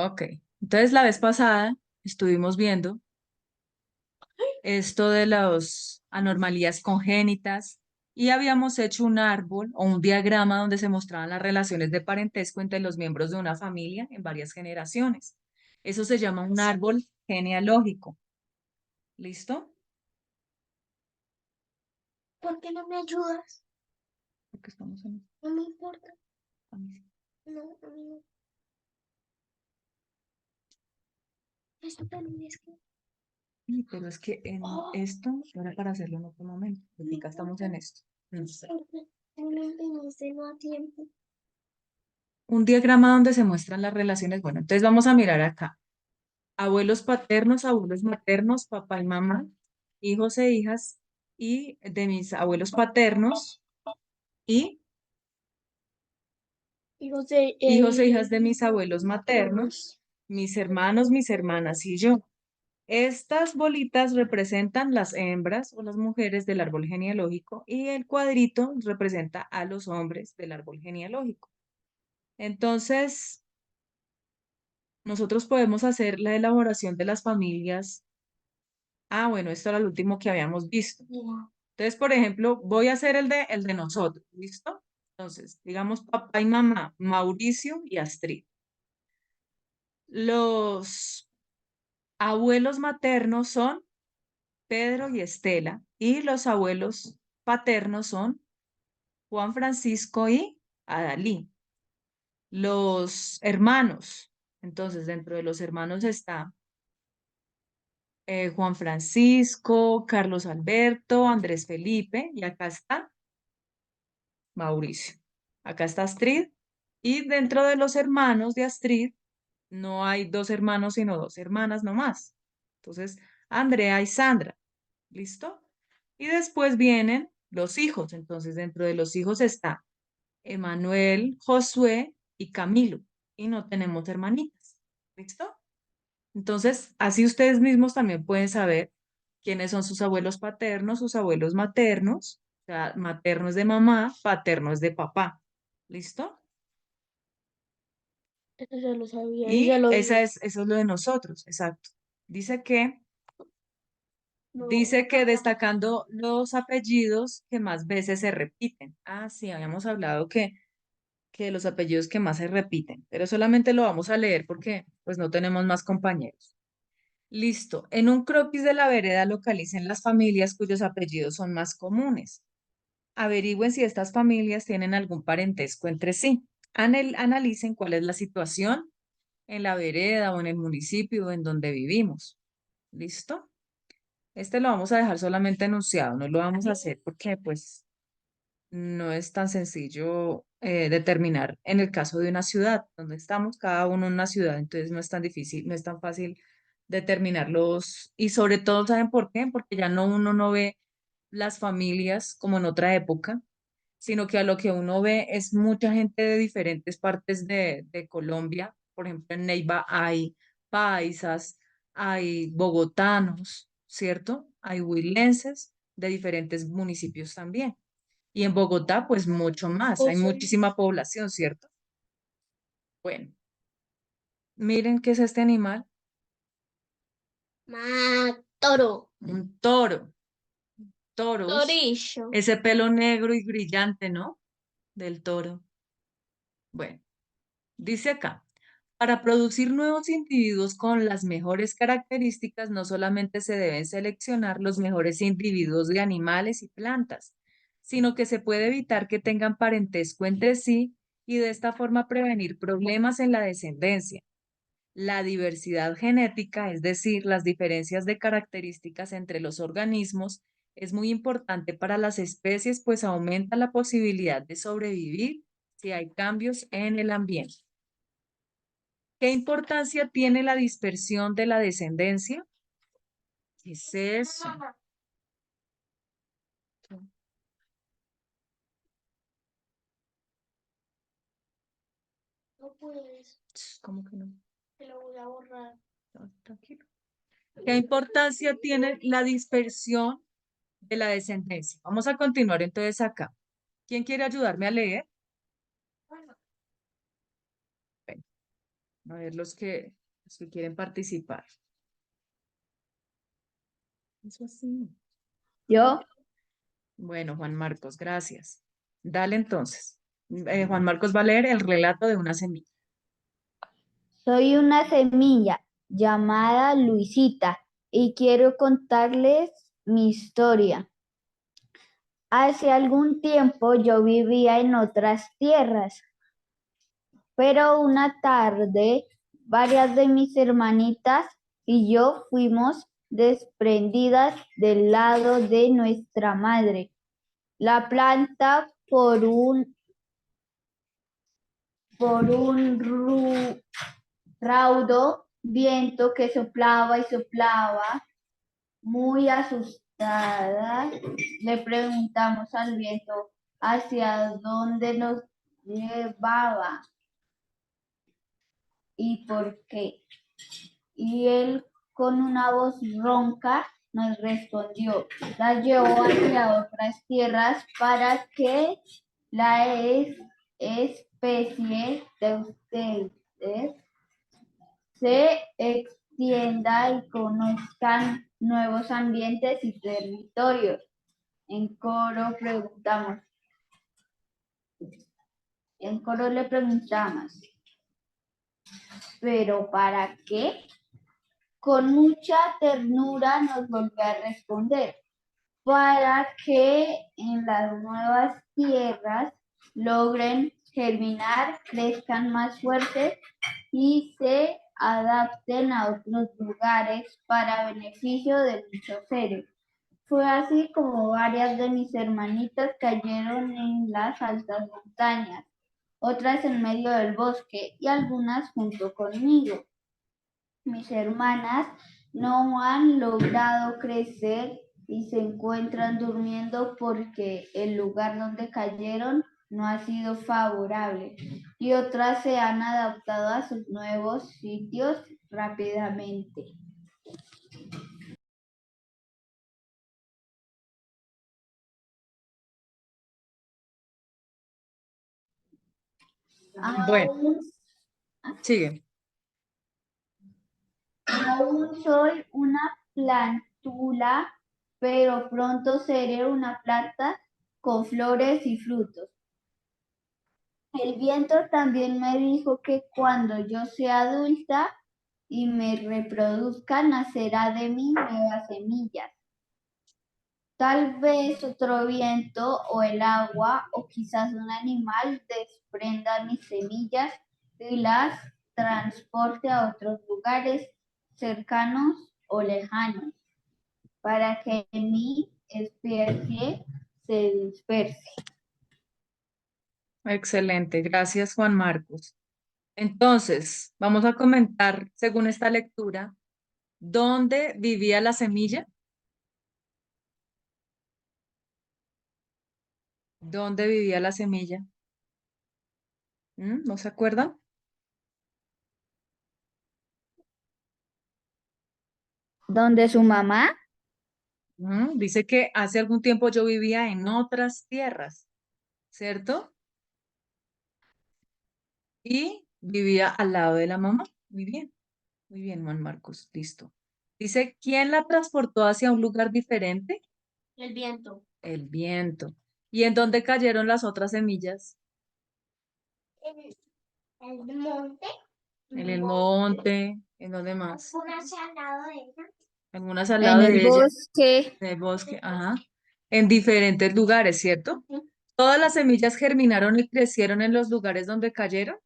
Ok, entonces la vez pasada estuvimos viendo esto de las anomalías congénitas y habíamos hecho un árbol o un diagrama donde se mostraban las relaciones de parentesco entre los miembros de una familia en varias generaciones. Eso se llama un árbol genealógico. ¿Listo? ¿Por qué no me ayudas? Porque estamos en... No me importa. a mí sí. No, a mí no. Esto también es que Sí, pero es que en esto era para hacerlo en otro momento. Ahorita estamos en esto. No sé. porque no lo imprimiste no a tiempo. Un diagrama donde se muestran las relaciones. Bueno, entonces vamos a mirar acá. Abuelos paternos, abuelos maternos, papá y mamá, hijos e hijas, y de mis abuelos paternos y Hijos de, hijos e hijas de mis abuelos maternos, mis hermanos, mis hermanas y yo. Estas bolitas representan las hembras o las mujeres del árbol genealógico y el cuadrito representa a los hombres del árbol genealógico. Entonces, nosotros podemos hacer la elaboración de las familias. Ah, bueno, esto era lo último que habíamos visto. Entonces, por ejemplo, voy a hacer el de nosotros, ¿listo? Entonces, digamos papá y mamá, Mauricio y Astrid. Los abuelos maternos son Pedro y Estela y los abuelos paternos son Juan Francisco y Adalí. Los hermanos, entonces dentro de los hermanos está Juan Francisco, Carlos Alberto, Andrés Felipe y acá está Mauricio. Acá está Astrid y dentro de los hermanos de Astrid no hay dos hermanos sino dos hermanas nomás. Entonces, Andrea y Sandra. ¿Listo? Y después vienen los hijos. Entonces, dentro de los hijos está Emanuel, Josué y Camilo. Y no tenemos hermanitas. ¿Listo? Entonces, así ustedes mismos también pueden saber quiénes son sus abuelos paternos, sus abuelos maternos. O sea, materno es de mamá, paterno es de papá. ¿Listo? Eso ya lo sabía y ya Y lo vi. eso es lo de nosotros, exacto. Dice que No. Dice que destacando los apellidos que más veces se repiten. Ah, sí, habíamos hablado que los apellidos que más se repiten, pero solamente lo vamos a leer porque pues no tenemos más compañeros. Listo. En un croquis de la vereda localicen las familias cuyos apellidos son más comunes. Averigüen si estas familias tienen algún parentesco entre sí. Analicen cuál es la situación en la vereda o en el municipio en donde vivimos. ¿Listo? Este lo vamos a dejar solamente enunciado, no lo vamos a hacer porque pues no es tan sencillo determinar en el caso de una ciudad, donde estamos cada uno en una ciudad, entonces no es tan difícil, no es tan fácil determinarlos y sobre todo, ¿saben por qué? Porque ya no uno no ve las familias como en otra época, sino que a lo que uno ve es mucha gente de diferentes partes de Colombia. Por ejemplo, en Neiva hay paisas, hay bogotanos, ¿cierto? Hay huilenses de diferentes municipios también. Y en Bogotá, pues mucho más, hay Eso. muchísima población, ¿cierto? Bueno, miren qué es este animal, Toro. un toro, toros, Torillo. ese pelo negro y brillante, ¿no? Del toro. Bueno, dice acá. Para producir nuevos individuos con las mejores características, no solamente se deben seleccionar los mejores individuos de animales y plantas, sino que se puede evitar que tengan parentesco entre sí y de esta forma prevenir problemas en la descendencia. La diversidad genética, es decir, las diferencias de características entre los organismos, es muy importante para las especies, pues aumenta la posibilidad de sobrevivir si hay cambios en el ambiente. ¿Qué importancia tiene la dispersión de la descendencia? ¿Qué es eso? No puedes. ¿Cómo que no? Te lo voy a borrar. No, tranquilo. ¿Qué importancia tiene la dispersión de la descendencia? Vamos a continuar entonces acá. ¿Quién quiere ayudarme a leer? Bueno, A ver los que quieren participar. Eso así. Yo Bueno, Juan Marcos, gracias. Dale entonces. Juan Marcos va a leer el relato de una semilla. soy una semilla llamada Luisita y quiero contarles mi historia. Hace algún tiempo yo vivía en otras tierras, pero una tarde varias de mis hermanitas y yo fuimos desprendidas del lado de nuestra madre. La planta por un raudo viento que soplaba y soplaba. Muy asustada, le preguntamos al viento hacia dónde nos llevaba y por qué. Y él con una voz ronca nos respondió, la llevó hacia otras tierras para que la especie de ustedes se extienda y conozcan nuevos ambientes y territorios. En coro preguntamos, en coro le preguntamos, ¿pero para qué? Con mucha ternura nos volvió a responder, para que en las nuevas tierras logren germinar, crezcan más fuertes y se adapten a otros lugares para beneficio de muchos seres. Fue así como varias de mis hermanitas cayeron en las altas montañas, otras en medio del bosque y algunas junto conmigo. Mis hermanas no han logrado crecer y se encuentran durmiendo porque el lugar donde cayeron no ha sido favorable y otras se han adaptado a sus nuevos sitios rápidamente. Bueno, Aún, sigue. aún soy una plantula, pero pronto seré una planta con flores y frutos. El viento también me dijo que cuando yo sea adulta y me reproduzca, nacerá de mí nuevas semillas. Tal vez otro viento o el agua o quizás un animal desprenda mis semillas y las transporte a otros lugares cercanos o lejanos para que mi especie se disperse. Excelente, gracias Juan Marcos. Entonces, vamos a comentar, según esta lectura, ¿dónde vivía la semilla? ¿Dónde vivía la semilla? ¿No se acuerdan? ¿Donde su mamá? Dice que hace algún tiempo yo vivía en otras tierras, ¿cierto? Y vivía al lado de la mamá. Muy bien, Juan Marcos, listo. Dice, ¿quién la transportó hacia un lugar diferente? El viento. El viento. ¿Y en dónde cayeron las otras semillas? El monte. En el monte, ¿en dónde más? Unas al lado de ella. Algunas al lado En el de ella, bosque. en el bosque, ajá. En diferentes lugares, ¿cierto? ¿Todas las semillas germinaron y crecieron en los lugares donde cayeron?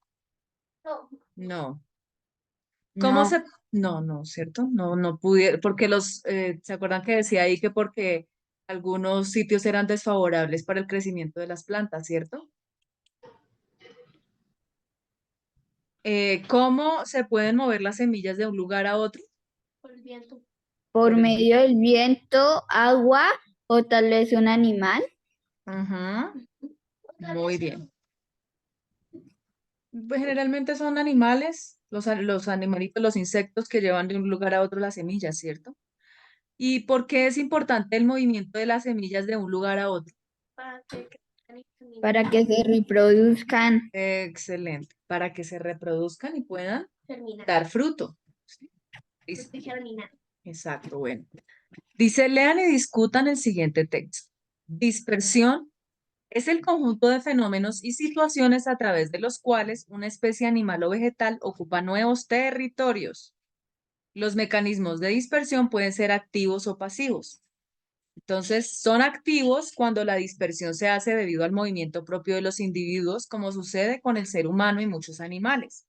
No. No. ¿Cómo No, se...? No, no, ¿cierto? No, no pudieron, porque ¿se acuerdan que decía ahí que porque algunos sitios eran desfavorables para el crecimiento de las plantas, ¿cierto? ¿Cómo se pueden mover las semillas de un lugar a otro? Por el viento. por Por el medio del viento, agua o tal vez un animal. Ajá, muy bien. Pues generalmente son animales, los animalitos, los insectos que llevan de un lugar a otro las semillas, ¿cierto? ¿Y por qué es importante el movimiento de las semillas de un lugar a otro? Para que para que se reproduzcan. Excelente. Para que se reproduzcan y puedan Terminar. dar fruto. ¿Sí? Listo. Terminar. Exacto, bueno. Dice, lean y discutan el siguiente texto. Dispersión es el conjunto de fenómenos y situaciones a través de los cuales una especie animal o vegetal ocupa nuevos territorios. Los mecanismos de dispersión pueden ser activos o pasivos. Entonces, son activos cuando la dispersión se hace debido al movimiento propio de los individuos, como sucede con el ser humano y muchos animales.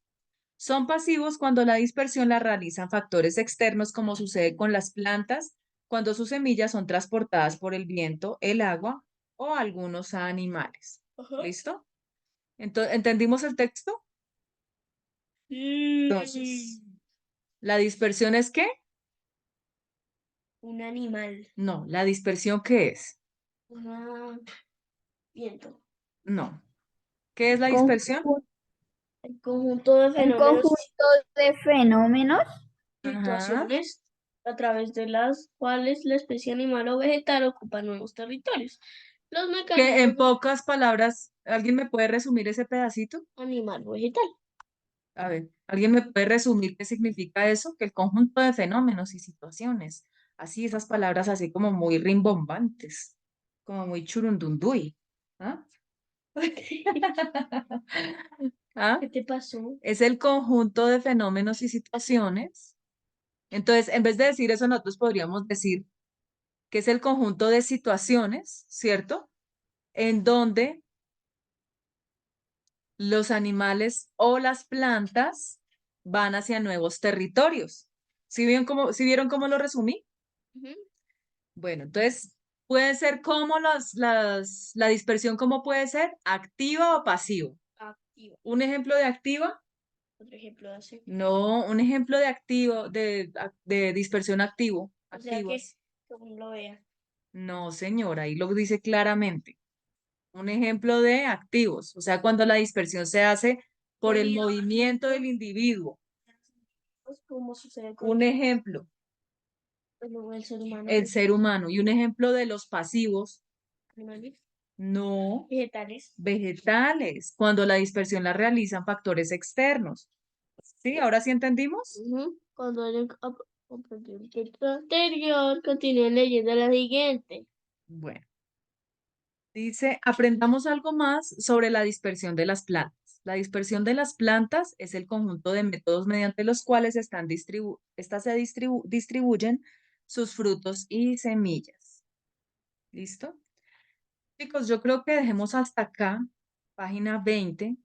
Son pasivos cuando la dispersión la realizan factores externos, como sucede con las plantas, cuando sus semillas son transportadas por el viento, el agua o algunos animales. ¿Listo? Entonces, ¿entendimos el texto? Entonces, ¿la dispersión es qué? Un animal. No, ¿la dispersión qué es? Viento. No. ¿Qué es la dispersión? El conjunto de Un fenómenos conjunto de fenómenos y Ajá. situaciones a través de las cuales la especie animal o vegetal ocupa nuevos territorios. Los Que mecanismos en pocas palabras, ¿alguien me puede resumir ese pedacito? animal o vegetal. A ver, ¿alguien me puede resumir qué significa eso? Que el conjunto de fenómenos y situaciones, así esas palabras así como muy rimbombantes, como muy churundunduy. ¿Ah? ¿Ah? ¿Qué te pasó? Es el conjunto de fenómenos y situaciones. Entonces, en vez de decir eso, nosotros podríamos decir que es el conjunto de situaciones, ¿cierto? En donde los animales o las plantas van hacia nuevos territorios. ¿Sí vieron cómo lo resumí? Ujú. Bueno, entonces puede ser como la dispersión, ¿cómo puede ser? ¿Activa o pasiva? Activo. ¿Un ejemplo de activa? Otro ejemplo de hacer. No, un ejemplo de activo, de dispersión activo. O sea que, Activos. según lo vea. No, señora, ahí lo dice claramente. Un ejemplo de activos, o sea, cuando la dispersión se hace por el Debido a movimiento del individuo. pues, como sucede con Un ejemplo, el ser humano, el ser humano. Y un ejemplo de los pasivos, animales, no vegetales. vegetales, cuando la dispersión la realizan factores externos. ¿Sí? ¿Ahora sí entendimos? Ujú. Cuando hayan comprendido el texto anterior, continúen leyendo la siguiente. Bueno, dice, aprendamos algo más sobre la dispersión de las plantas. La dispersión de las plantas es el conjunto de métodos mediante los cuales estas se distribuyen sus frutos y semillas. ¿Listo? Chicos, yo creo que dejemos hasta acá, página 20.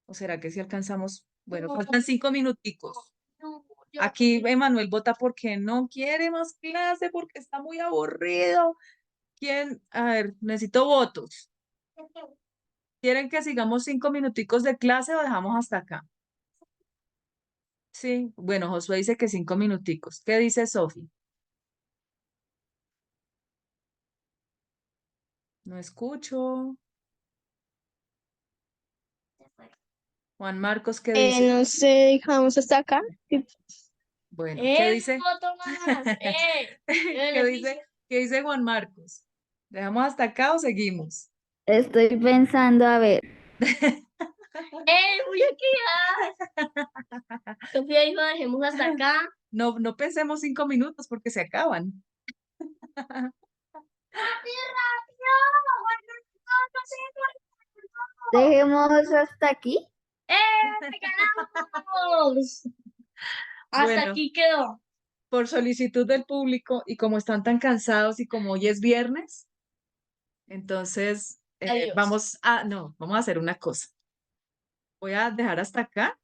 ¿O será que si alcanzamos? Bueno, faltan 5 minuticos. No, Aquí Emanuel vota porque no quiere más clase, porque está muy aburrido. ¿Quién? A ver, necesito votos. ¿Quieren que sigamos 5 minuticos de clase o dejamos hasta acá? Sí, bueno, Josué dice que 5 minuticos. ¿Qué dice Sofi? No escucho. Juan Marcos, ¿qué dice? No sé, dejamos hasta acá. Bueno, ¿qué dice? Voto más! ¿Qué dice? ¿Qué dice Juan Marcos? ¿Dejamos hasta acá o seguimos? estoy pensando, a ver, Voy a quedar! Sofía dijo, dejemos hasta acá. No, no pensemos 5 minutos porque se acaban. ¡Rápido, rápido! dejemos hasta aquí. ¡Ganamos! Hasta Bueno, aquí quedó. por solicitud del público y como están tan cansados y como hoy es viernes, entonces Adiós. vamos a hacer una cosa. Voy a dejar hasta acá